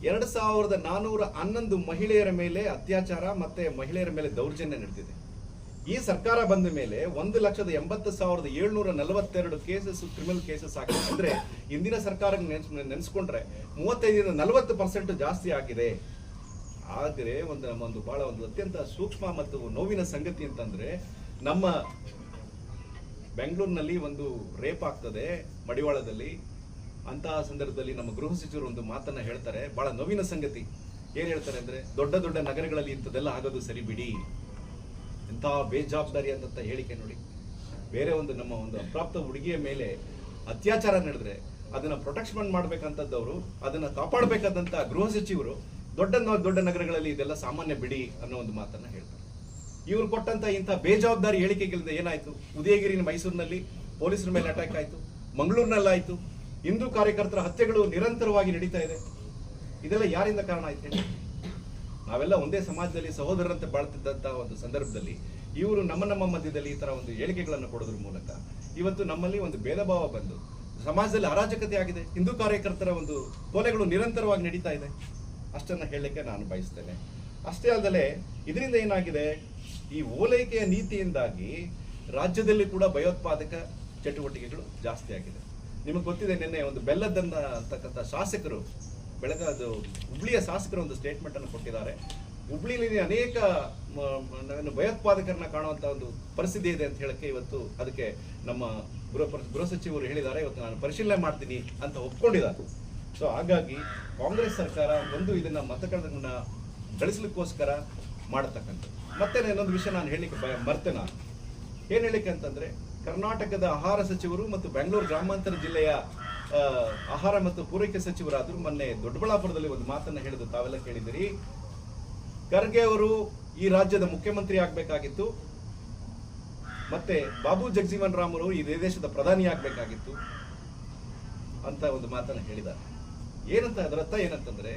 2411 ಮಹಿಳೆಯರ ಮೇಲೆ ಅತ್ಯಾಚಾರ ಮತ್ತೆ ಮಹಿಳೆಯರ ಮೇಲೆ ದೌರ್ಜನ್ಯ ನಡೆದಿದೆ. ಈ ಸರ್ಕಾರ ಬಂದ ಮೇಲೆ 1,80,742 ಕೇಸಸ್, ಕ್ರಿಮಿನಲ್ ಕೇಸಸ್ ಆಗಿದೆ. ಅಂದ್ರೆ ಇಂದಿನ ಸರ್ಕಾರ ನೆನೆಸ್ಕೊಂಡ್ರೆ 35-40% ಜಾಸ್ತಿ ಆಗಿದೆ. ಆದರೆ ಒಂದು ಬಹಳ ಒಂದು ಅತ್ಯಂತ ಸೂಕ್ಷ್ಮ ಮತ್ತು ನೋವಿನ ಸಂಗತಿ ಅಂತಂದ್ರೆ, ನಮ್ಮ ಬೆಂಗಳೂರಿನಲ್ಲಿ ಒಂದು ರೇಪ್ ಆಗ್ತದೆ ಮಡಿವಾಳದಲ್ಲಿ. ಅಂತಹ ಸಂದರ್ಭದಲ್ಲಿ ನಮ್ಮ ಗೃಹ ಸಚಿವರು ಒಂದು ಮಾತನ್ನ ಹೇಳ್ತಾರೆ, ಬಹಳ ನೋವಿನ ಸಂಗತಿ. ಏನ್ ಹೇಳ್ತಾರೆ ಅಂದ್ರೆ, ದೊಡ್ಡ ದೊಡ್ಡ ನಗರಗಳಲ್ಲಿ ಇಂಥದ್ದೆಲ್ಲ ಆಗೋದು ಸರಿ ಬಿಡಿ, ಇಂತಹ ಬೇಜವಾಬ್ದಾರಿ ಅಂತ ಹೇಳಿಕೆ ನೋಡಿ. ಬೇರೆ ಒಂದು ನಮ್ಮ ಒಂದು ಅಪ್ರಾಪ್ತ ಹುಡುಗಿಯ ಮೇಲೆ ಅತ್ಯಾಚಾರ ನಡೆದ್ರೆ ಅದನ್ನ ಪ್ರೊಟೆಕ್ಷನ್ ಮಾಡ್ಬೇಕಂತದ್ದವರು, ಅದನ್ನ ಕಾಪಾಡಬೇಕಾದಂತ ಗೃಹ ಸಚಿವರು ದೊಡ್ಡ ನಗರಗಳಲ್ಲಿ ಇದೆಲ್ಲ ಸಾಮಾನ್ಯ ಬಿಡಿ ಅನ್ನೋ ಒಂದು ಮಾತನ್ನ ಹೇಳ್ತಾರೆ. ಇವರು ಕೊಟ್ಟಂತ ಇಂಥ ಬೇಜವಾಬ್ದಾರಿ ಹೇಳಿಕೆಗಳಿಂದ ಏನಾಯ್ತು, ಉದಯಗಿರಿ ಮೈಸೂರಿನಲ್ಲಿ ಪೊಲೀಸರ ಮೇಲೆ ಅಟ್ಯಾಕ್ ಆಯ್ತು, ಮಂಗಳೂರಿನಲ್ಲಾಯ್ತು, ಹಿಂದೂ ಕಾರ್ಯಕರ್ತರ ಹತ್ಯೆಗಳು ನಿರಂತರವಾಗಿ ನಡೀತಾ ಇದೆ. ಇದೆಲ್ಲ ಯಾರಿಂದ ಕಾರಣ ಆಯ್ತು ಹೇಳಿ? ನಾವೆಲ್ಲ ಒಂದೇ ಸಮಾಜದಲ್ಲಿ ಸಹೋದರರಂತೆ ಬಾಳ್ತಿದ್ದಂತಹ ಒಂದು ಸಂದರ್ಭದಲ್ಲಿ ಇವರು ನಮ್ಮ ಮಧ್ಯದಲ್ಲಿ ಈ ತರ ಒಂದು ಹೇಳಿಕೆಗಳನ್ನು ಕೊಡೋದ್ರ ಮೂಲಕ ಇವತ್ತು ನಮ್ಮಲ್ಲಿ ಒಂದು ಭೇದ ಭಾವ ಬಂದು ಸಮಾಜದಲ್ಲಿ ಅರಾಜಕತೆ ಆಗಿದೆ. ಹಿಂದೂ ಕಾರ್ಯಕರ್ತರ ಒಂದು ಕೊಲೆಗಳು ನಿರಂತರವಾಗಿ ನಡೀತಾ ಇದೆ. ಅಷ್ಟನ್ನ ಹೇಳಲಿಕ್ಕೆ ನಾನು ಬಯಸ್ತೇನೆ. ಅಷ್ಟೇ ಅಲ್ಲದೆ ಇದರಿಂದ ಏನಾಗಿದೆ, ಈ ಓಲೈಕೆಯ ನೀತಿಯಿಂದಾಗಿ ರಾಜ್ಯದಲ್ಲಿ ಕೂಡ ಭಯೋತ್ಪಾದಕ ಚಟುವಟಿಕೆಗಳು ಜಾಸ್ತಿ ಆಗಿದೆ. ನಿಮಗೆ ಗೊತ್ತಿದೆ, ನಿನ್ನೆ ಒಂದು ಬೆಲ್ಲದನ್ನ ಅಂತಕ್ಕಂಥ ಶಾಸಕರು, ಹುಬ್ಳಿಯ ಶಾಸಕರು ಒಂದು ಸ್ಟೇಟ್ಮೆಂಟ್ ಅನ್ನು ಕೊಟ್ಟಿದ್ದಾರೆ. ಹುಬ್ಳಿಯಲ್ಲಿ ಅನೇಕ ಭಯೋತ್ಪಾದಕರನ್ನ ಕಾಣುವಂತ ಒಂದು ಪರಿಸ್ಥಿತಿ ಇದೆ ಅಂತ ಹೇಳಕ್ಕೆ ಇವತ್ತು ಅದಕ್ಕೆ ನಮ್ಮ ಗೃಹ ಸಚಿವರು ಹೇಳಿದ್ದಾರೆ, ಇವತ್ತು ನಾನು ಪರಿಶೀಲನೆ ಮಾಡ್ತೀನಿ ಅಂತ ಒಪ್ಕೊಂಡಿದ್ದಾರೆ. ಸೊ ಹಾಗಾಗಿ ಕಾಂಗ್ರೆಸ್ ಸರ್ಕಾರ ಒಂದು ಇದನ್ನ ಮತಗಳನ್ನ ಗಳಿಸಲಿಕ್ಕೋಸ್ಕರ ಮಾಡತಕ್ಕಂಥ. ಮತ್ತೆ ಇನ್ನೊಂದು ವಿಷಯ ನಾನು ಹೇಳಲಿಕ್ಕೆ ಮರ್ತೆ. ನಾನು ಏನ್ ಹೇಳಿಕೆ ಅಂತಂದ್ರೆ, ಕರ್ನಾಟಕದ ಆಹಾರ ಸಚಿವರು ಮತ್ತು ಬೆಂಗಳೂರು ಗ್ರಾಮಾಂತರ ಜಿಲ್ಲೆಯ ಆಹಾರ ಮತ್ತು ಪೂರೈಕೆ ಸಚಿವರಾದ್ರು ಮೊನ್ನೆ ದೊಡ್ಡಬಳ್ಳಾಪುರದಲ್ಲಿ ಒಂದು ಮಾತನ್ನ ಹೇಳಿದ್ರು, ತಾವೆಲ್ಲ ಕೇಳಿದಿರಿ. ಖರ್ಗೆ ಅವರು ಈ ರಾಜ್ಯದ ಮುಖ್ಯಮಂತ್ರಿ ಆಗ್ಬೇಕಾಗಿತ್ತು, ಮತ್ತೆ ಬಾಬು ಜಗಜೀವನ್ ರಾಮ್ ಅವರು ಈ ದೇಶದ ಪ್ರಧಾನಿ ಆಗ್ಬೇಕಾಗಿತ್ತು ಅಂತ ಒಂದು ಮಾತನ್ನ ಹೇಳಿದ್ದಾರೆ. ಏನಂತ ಅದರ ಅರ್ಥ ಏನಂತಂದ್ರೆ,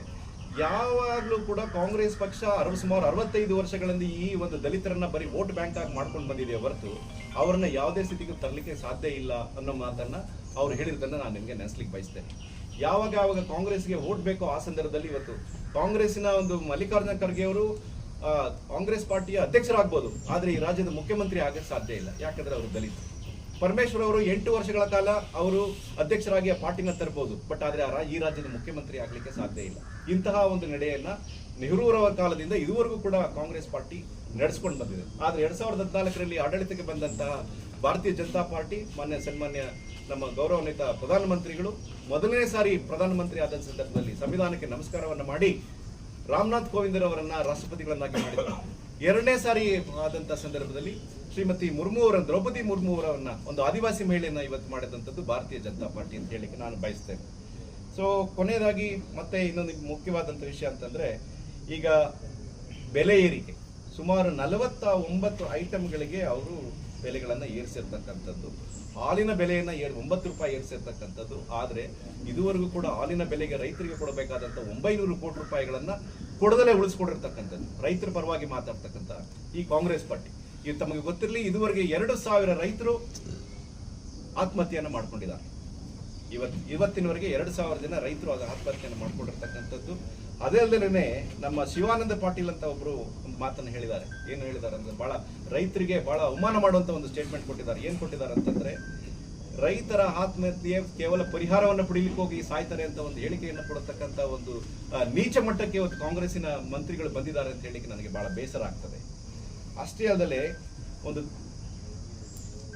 ಯಾವಾಗ್ಲೂ ಕೂಡ ಕಾಂಗ್ರೆಸ್ ಪಕ್ಷ ಸುಮಾರು 65 ವರ್ಷಗಳಿಂದ ಈ ಒಂದು ದಲಿತರನ್ನ ಬರೀ ವೋಟ್ ಬ್ಯಾಂಕ್ ಆಗಿ ಮಾಡ್ಕೊಂಡು ಬಂದಿದೆ ಹೊರತು ಅವ್ರನ್ನ ಯಾವುದೇ ಸ್ಥಿತಿಗೂ ತರಲಿಕ್ಕೆ ಸಾಧ್ಯ ಇಲ್ಲ ಅನ್ನೋ ಮಾತನ್ನ ಅವ್ರು ಹೇಳಿರೋದನ್ನ ನಾನು ನಿಮಗೆ ನೆನೆಸ್ಲಿಕ್ಕೆ ಬಯಸ್ತೇನೆ. ಯಾವಾಗ ಕಾಂಗ್ರೆಸ್ಗೆ ವೋಟ್ ಬೇಕೋ ಆ ಸಂದರ್ಭದಲ್ಲಿ ಇವತ್ತು ಕಾಂಗ್ರೆಸ್ಸಿನ ಒಂದು ಮಲ್ಲಿಕಾರ್ಜುನ ಖರ್ಗೆ ಅವರು ಕಾಂಗ್ರೆಸ್ ಪಾರ್ಟಿಯ ಅಧ್ಯಕ್ಷರಾಗ್ಬೋದು, ಆದ್ರೆ ಈ ರಾಜ್ಯದ ಮುಖ್ಯಮಂತ್ರಿ ಆಗಕ್ಕೆ ಸಾಧ್ಯ ಇಲ್ಲ. ಯಾಕಂದ್ರೆ ಅವರು ದಲಿತ. ಪರಮೇಶ್ವರ್ ಅವರು 8 ವರ್ಷಗಳ ಕಾಲ ಅವರು ಅಧ್ಯಕ್ಷರಾಗಿ ಆ ಪಾರ್ಟಿನ ತರಬಹುದು, ಬಟ್ ಆದ್ರೆ ಈ ರಾಜ್ಯದ ಮುಖ್ಯಮಂತ್ರಿ ಆಗ್ಲಿಕ್ಕೆ ಸಾಧ್ಯ ಇಲ್ಲ. ಇಂತಹ ಒಂದು ನಡೆಯನ್ನ ನೆಹರೂರವರ ಕಾಲದಿಂದ ಇದುವರೆಗೂ ಕೂಡ ಕಾಂಗ್ರೆಸ್ ಪಾರ್ಟಿ ನಡೆಸ್ಕೊಂಡು ಬಂದಿದೆ. ಆದ್ರೆ 2014ರಲ್ಲಿ ಆಡಳಿತಕ್ಕೆ ಬಂದಂತಹ ಭಾರತೀಯ ಜನತಾ ಪಾರ್ಟಿ ಸನ್ಮಾನ್ಯ ನಮ್ಮ ಗೌರವಾನ್ವಿತ ಪ್ರಧಾನಮಂತ್ರಿಗಳು ಮೊದಲನೇ ಸಾರಿ ಪ್ರಧಾನಮಂತ್ರಿ ಆದ ಸಂದರ್ಭದಲ್ಲಿ ಸಂವಿಧಾನಕ್ಕೆ ನಮಸ್ಕಾರವನ್ನ ಮಾಡಿ ರಾಮನಾಥ್ ಕೋವಿಂದ್ ಅವರನ್ನ ರಾಷ್ಟ್ರಪತಿಗಳನ್ನಾಗಿ ಮಾಡಿದರು. 2ನೇ ಸಾರಿ ಆದಂತ ಸಂದರ್ಭದಲ್ಲಿ ಶ್ರೀಮತಿ ದ್ರೌಪದಿ ಮುರ್ಮು ಅವರನ್ನ ಒಂದು ಆದಿವಾಸಿ ಮಹಿಳೆಯನ್ನ ಇವತ್ತು ಮಾಡಿದಂಥದ್ದು ಭಾರತೀಯ ಜನತಾ ಪಾರ್ಟಿ ಅಂತ ಹೇಳಿಕ್ಕೆ ನಾನು ಬಯಸ್ತೇನೆ. ಸೊ ಕೊನೆಯದಾಗಿ ಮತ್ತೆ ಇನ್ನೊಂದು ಮುಖ್ಯವಾದಂಥ ವಿಷಯ ಅಂತಂದ್ರೆ, ಈಗ ಬೆಲೆ ಏರಿಕೆ ಸುಮಾರು 49 ಐಟಮ್ಗಳಿಗೆ ಅವರು ಬೆಲೆಗಳನ್ನು ಏರಿಸಿರ್ತಕ್ಕಂಥದ್ದು. ಹಾಲಿನ ಬೆಲೆಯನ್ನ 9 ರೂಪಾಯಿ ಏರಿಸಿರ್ತಕ್ಕಂಥದ್ದು. ಆದ್ರೆ ಇದುವರೆಗೂ ಕೂಡ ಹಾಲಿನ ಬೆಲೆಗೆ ರೈತರಿಗೆ ಕೊಡಬೇಕಾದಂಥ 900 ಕೋಟಿ ರೂಪಾಯಿಗಳನ್ನ ಕೊಡದಲ್ಲೇ ಉಳಿಸ್ಕೊಂಡಿರ್ತಕ್ಕಂಥದ್ದು. ರೈತರ ಪರವಾಗಿ ಮಾತಾಡ್ತಕ್ಕಂಥ ಈ ಕಾಂಗ್ರೆಸ್ ಪಾರ್ಟಿ. ಇದು ತಮಗೆ ಗೊತ್ತಿರಲಿ, ಇದುವರೆಗೆ 2,000 ರೈತರು ಆತ್ಮಹತ್ಯೆಯನ್ನು ಮಾಡ್ಕೊಂಡಿದ್ದಾರೆ. ಇವತ್ತಿನವರೆಗೆ 2,000 ಜನ ರೈತರು ಆತ್ಮಹತ್ಯೆಯನ್ನು ಮಾಡ್ಕೊಂಡಿರ್ತಕ್ಕಂಥದ್ದು. ಅದೇ ಅಲ್ಲದೆ ನಮ್ಮ ಶಿವಾನಂದ ಪಾಟೀಲ್ ಅಂತ ಒಬ್ರು ಒಂದು ಮಾತನ್ನು ಹೇಳಿದ್ದಾರೆ. ಏನು ಹೇಳಿದ್ದಾರೆ ಅಂದ್ರೆ ಬಹಳ ರೈತರಿಗೆ ಬಹಳ ಅವಮಾನ ಮಾಡುವಂತ ಒಂದು ಸ್ಟೇಟ್ಮೆಂಟ್ ಕೊಟ್ಟಿದ್ದಾರೆ. ಏನ್ ಕೊಟ್ಟಿದ್ದಾರೆ ಅಂತಂದ್ರೆ, ರೈತರ ಆತ್ಮಹತ್ಯೆ ಕೇವಲ ಪರಿಹಾರವನ್ನು ಪಡೀಲಿಕ್ಕೆ ಹೋಗಿ ಸಾಯ್ತಾರೆ ಅಂತ ಒಂದು ಹೇಳಿಕೆಯನ್ನು ಕೊಡತಕ್ಕಂತ ಒಂದು ನೀಚ ಮಟ್ಟಕ್ಕೆ ಇವತ್ತು ಕಾಂಗ್ರೆಸ್ಸಿನ ಮಂತ್ರಿಗಳು ಬಂದಿದ್ದಾರೆ ಅಂತ ಹೇಳಿಕ್ಕೆ ನನಗೆ ಬಹಳ ಬೇಸರ ಆಗ್ತದೆ. ಅಷ್ಟೇ ಅಲ್ಲದೆ ಒಂದು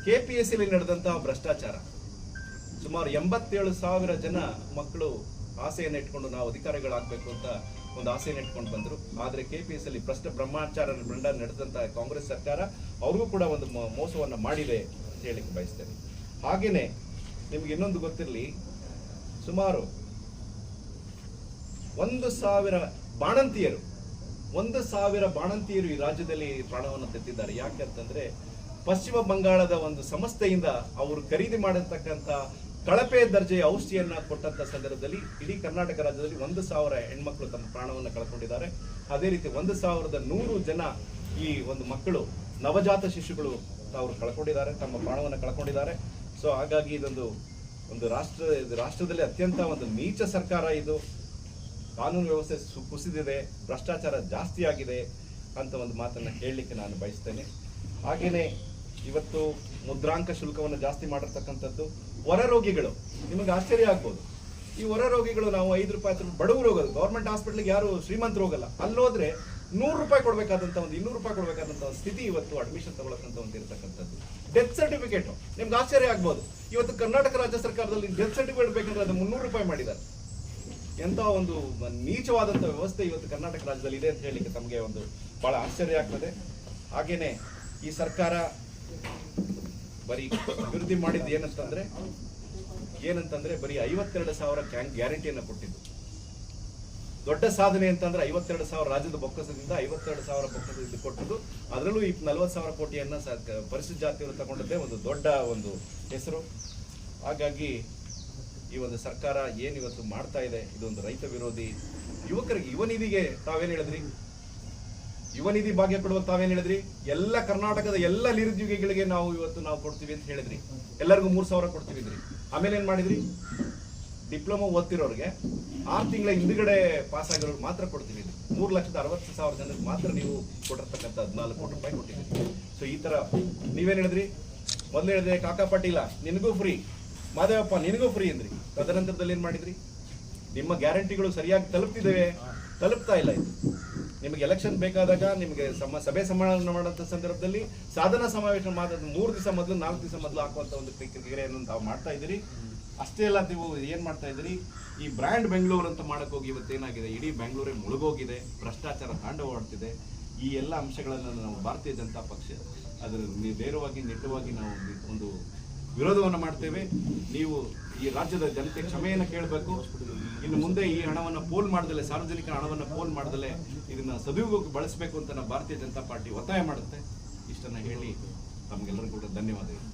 KPSCಯಲ್ಲಿ ನಡೆದಂತಹ ಭ್ರಷ್ಟಾಚಾರ, ಸುಮಾರು 87,000 ಜನ ಮಕ್ಕಳು ಆಸೆಯನ್ನು ಇಟ್ಕೊಂಡು ನಾವು ಅಧಿಕಾರಿಗಳಾಗಬೇಕು ಅಂತ ಒಂದು ಆಸೆಯನ್ನು ಇಟ್ಕೊಂಡು ಬಂದರು. ಆದರೆ KPSCಯಲ್ಲಿ ಭ್ರಷ್ಟ ಬ್ರಹ್ಮಾಚಾರ ನಡೆದಂತ ಕಾಂಗ್ರೆಸ್ ಸರ್ಕಾರ ಅವ್ರಿಗೂ ಕೂಡ ಒಂದು ಮೋಸವನ್ನು ಮಾಡಿದೆ ಅಂತ ಹೇಳಿಕ್ಕೆ ಬಯಸ್ತೇನೆ. ಹಾಗೇನೆ ನಿಮ್ಗೆ ಇನ್ನೊಂದು ಗೊತ್ತಿರಲಿ, ಸುಮಾರು 1,000 ಬಾಣಂತಿಯರು ಈ ರಾಜ್ಯದಲ್ಲಿ ಪ್ರಾಣವನ್ನು ತೆತ್ತಿದ್ದಾರೆ. ಯಾಕಂತಂದ್ರೆ ಪಶ್ಚಿಮ ಬಂಗಾಳದ ಒಂದು ಸಂಸ್ಥೆಯಿಂದ ಅವರು ಖರೀದಿ ಮಾಡಿರ್ತಕ್ಕಂಥ ಕಳಪೆ ದರ್ಜೆಯ ಔಷಧಿಯನ್ನ ಕೊಟ್ಟಂತ ಸಂದರ್ಭದಲ್ಲಿ ಇಡೀ ಕರ್ನಾಟಕ ರಾಜ್ಯದಲ್ಲಿ 1,000 ಹೆಣ್ಮಕ್ಳು ತಮ್ಮ ಪ್ರಾಣವನ್ನು ಕಳ್ಕೊಂಡಿದ್ದಾರೆ. ಅದೇ ರೀತಿ 1,100 ಜನ ಈ ಒಂದು ಮಕ್ಕಳು, ನವಜಾತ ಶಿಶುಗಳು ಅವರು ಕಳ್ಕೊಂಡಿದ್ದಾರೆ, ತಮ್ಮ ಪ್ರಾಣವನ್ನು ಕಳ್ಕೊಂಡಿದ್ದಾರೆ. ಸೊ ಹಾಗಾಗಿ ಇದೊಂದು ರಾಷ್ಟ್ರದಲ್ಲಿ ಅತ್ಯಂತ ಒಂದು ನೀಚ ಸರ್ಕಾರ ಇದು. ಕಾನೂನು ವ್ಯವಸ್ಥೆ ಕುಸಿದಿದೆ, ಭ್ರಷ್ಟಾಚಾರ ಜಾಸ್ತಿ ಆಗಿದೆ ಅಂತ ಒಂದು ಮಾತನ್ನ ಹೇಳಲಿಕ್ಕೆ ನಾನು ಬಯಸ್ತೇನೆ. ಹಾಗೇನೆ ಇವತ್ತು ಮುದ್ರಾಂಕ ಶುಲ್ಕವನ್ನು ಜಾಸ್ತಿ ಮಾಡಿರ್ತಕ್ಕಂಥದ್ದು. ಹೊರ ರೋಗಿಗಳು, ನಿಮಗೆ ಆಶ್ಚರ್ಯ ಆಗ್ಬೋದು, ಈ ಹೊರ ರೋಗಿಗಳು ನಾವು 5 ರೂಪಾಯಿ ಬಡವರು ಹೋಗೋದು, ಗೌರ್ಮೆಂಟ್ ಹಾಸ್ಪಿಟಲ್ಗೆ ಯಾರು ಶ್ರೀಮಂತರು ಹೋಗಲ್ಲ. ಅಲ್ಲೋದ್ರೆ 100 ರೂಪಾಯಿ ಕೊಡಬೇಕಾದಂತ ಒಂದು 200 ರೂಪಾಯಿ ಕೊಡಬೇಕಾದಂತ ಒಂದು ಸ್ಥಿತಿ ಇವತ್ತು ಅಡ್ಮಿಷನ್ ತಗೊಳ್ಳಕ್ಕಂತ ಒಂದು ಇರತಕ್ಕಂಥದ್ದು. ಡೆತ್ ಸರ್ಟಿಫಿಕೇಟ್ ನಿಮ್ಗೆ ಆಶ್ಚರ್ಯ ಆಗ್ಬೋದು, ಇವತ್ತು ಕರ್ನಾಟಕ ರಾಜ್ಯ ಸರ್ಕಾರದಲ್ಲಿ ಡೆತ್ ಸರ್ಟಿಫಿಕೇಟ್ ಬೇಕಂದ್ರೆ ಅದು 300 ರೂಪಾಯಿ ಮಾಡಿದ್ದಾರೆ. ಎಂತ ಒಂದು ನೀಚವಾದಂತ ವ್ಯವಸ್ಥೆ ಇವತ್ತು ಕರ್ನಾಟಕ ರಾಜ್ಯದಲ್ಲಿ ಇದೆ ಅಂತ ಹೇಳಲಿಕ್ಕೆ ತಮಗೆ ಒಂದು ಬಹಳ ಆಶ್ಚರ್ಯ ಆಗ್ತದೆ. ಹಾಗೇನೆ ಈ ಸರ್ಕಾರ ಬರೀ ಅಭಿವೃದ್ಧಿ ಮಾಡಿದ್ದು ಏನಂತಂದ್ರೆ ಬರೀ 52,000 ಗ್ಯಾರಂಟಿಯನ್ನು ಕೊಟ್ಟಿದ್ದು. ದೊಡ್ಡ ಸಾಧನೆ ಅಂತಂದ್ರೆ 52,000 ರಾಜ್ಯದ ಬೊಕ್ಕಸದಿಂದ 52,000 ಬೊಕ್ಕಸದಿಂದ ಕೊಟ್ಟದ್ದು. ಅದರಲ್ಲೂ 40,000 ಕೋಟಿಯನ್ನ ಪರಿಶಿಷ್ಟ ಜಾತಿಯವರು ತಗೊಂಡದ್ದೇ ಒಂದು ದೊಡ್ಡ ಒಂದು ಹೆಸರು. ಹಾಗಾಗಿ ಈ ಒಂದು ಸರ್ಕಾರ ಏನ್ ಇವತ್ತು ಮಾಡ್ತಾ ಇದೆ, ಇದೊಂದು ರೈತ ವಿರೋಧಿ. ಯುವಕರಿಗೆ ಯುವ ನಿಧಿಗೆ ತಾವೇನ್ ಹೇಳಿದ್ರಿ, ಯುವ ನಿಧಿ ಭಾಗ್ಯ ಕೊಡುವಾಗ ತಾವೇನ್ ಹೇಳಿದ್ರಿ, ಎಲ್ಲ ಕರ್ನಾಟಕದ ಎಲ್ಲ ನಿರುದ್ಯೋಗಿಗಳಿಗೆ ನಾವು ಕೊಡ್ತೀವಿ ಅಂತ ಹೇಳಿದ್ರಿ. ಎಲ್ಲರಿಗೂ 3,000 ಕೊಡ್ತೀವಿ. ಆಮೇಲೆ ಏನ್ ಮಾಡಿದ್ರಿ, ಡಿಪ್ಲೊಮಾ ಓದ್ತಿರೋರಿಗೆ 6 ತಿಂಗಳ ಹಿಂದ್ಗಡೆ ಪಾಸ್ ಆಗಿರೋರು ಮಾತ್ರ ಕೊಡ್ತೀವಿ. 3,60,000 ಜನರಿಗೆ ಮಾತ್ರ ನೀವು ಕೊಟ್ಟಿರ್ತಕ್ಕಂಥ 14 ಕೋಟಿ ರೂಪಾಯಿ ಕೊಟ್ಟಿದ್ದೀರಿ. ಸೊ ಈ ತರ ನೀವೇನ್ ಹೇಳಿದ್ರಿ, ಮೊದಲು ಹೇಳಿದ್ರೆ ಕಾಕಾ ಪಾಟೀಲ ನಿನಗೂ ಫ್ರೀ, ಮಾದೇವಪ್ಪ ನಿನಗೂ ಫ್ರೀ ಅಂದ್ರಿ. ತದನಂತರದಲ್ಲಿ ಏನ್ ಮಾಡಿದ್ರಿ, ನಿಮ್ಮ ಗ್ಯಾರಂಟಿಗಳು ಸರಿಯಾಗಿ ತಲುಪ್ತಾ ಇಲ್ಲ. ಇದು ನಿಮಗೆ ಎಲೆಕ್ಷನ್ ಬೇಕಾದಾಗ ನಿಮಗೆ ಸಭೆ ಸಮಾವೇಶ ಮಾಡುವಂತ ಸಂದರ್ಭದಲ್ಲಿ ಸಾಧನಾ ಸಮಾವೇಶ 3 ದಿವಸ ಮೊದಲು 4 ದಿವಸ ಮೊದಲು ಹಾಕುವಂತ ಒಂದು ಕ್ರಿಯೆಯನ್ನು ತಾವು ಮಾಡ್ತಾ ಇದ್ದೀರಿ. ಅಷ್ಟೇ ಅಲ್ಲ, ನೀವು ಏನ್ ಮಾಡ್ತಾ ಇದ್ದೀರಿ, ಈ ಬ್ರ್ಯಾಂಡ್ ಬೆಂಗಳೂರು ಅಂತ ಮಾಡಕ್ ಹೋಗಿ ಇವತ್ತೇನಾಗಿದೆ, ಇಡೀ ಬೆಂಗಳೂರೇ ಮುಳುಗೋಗಿದೆ, ಭ್ರಷ್ಟಾಚಾರ ತಾಂಡವವಾಡ್ತಿದೆ. ಈ ಎಲ್ಲ ಅಂಶಗಳನ್ನು ನಾವು ಭಾರತೀಯ ಜನತಾ ಪಕ್ಷ ಅದರ ನೇರವಾಗಿ ನಿಟ್ಟವಾಗಿ ನಾವು ಒಂದು ವಿರೋಧವನ್ನು ಮಾಡ್ತೇವೆ. ನೀವು ಈ ರಾಜ್ಯದ ಜನತೆ ಕ್ಷಮೆಯನ್ನು ಕೇಳಬೇಕು. ಇನ್ನು ಮುಂದೆ ಈ ಹಣವನ್ನು ಪೋಲ್ ಮಾಡದಲ್ಲೇ, ಸಾರ್ವಜನಿಕ ಹಣವನ್ನು ಪೋಲ್ ಮಾಡದಲ್ಲೇ ಇದನ್ನ ಸದುಪಯೋಗಕ್ಕೆ ಬಳಸಬೇಕು ಅಂತ ನಾವು ಭಾರತೀಯ ಜನತಾ ಪಾರ್ಟಿ ಒತ್ತಾಯ ಮಾಡುತ್ತೆ. ಇಷ್ಟನ್ನ ಹೇಳಿ ತಮಗೆಲ್ಲರಿಗೂ ಕೂಡ ಧನ್ಯವಾದಗಳು.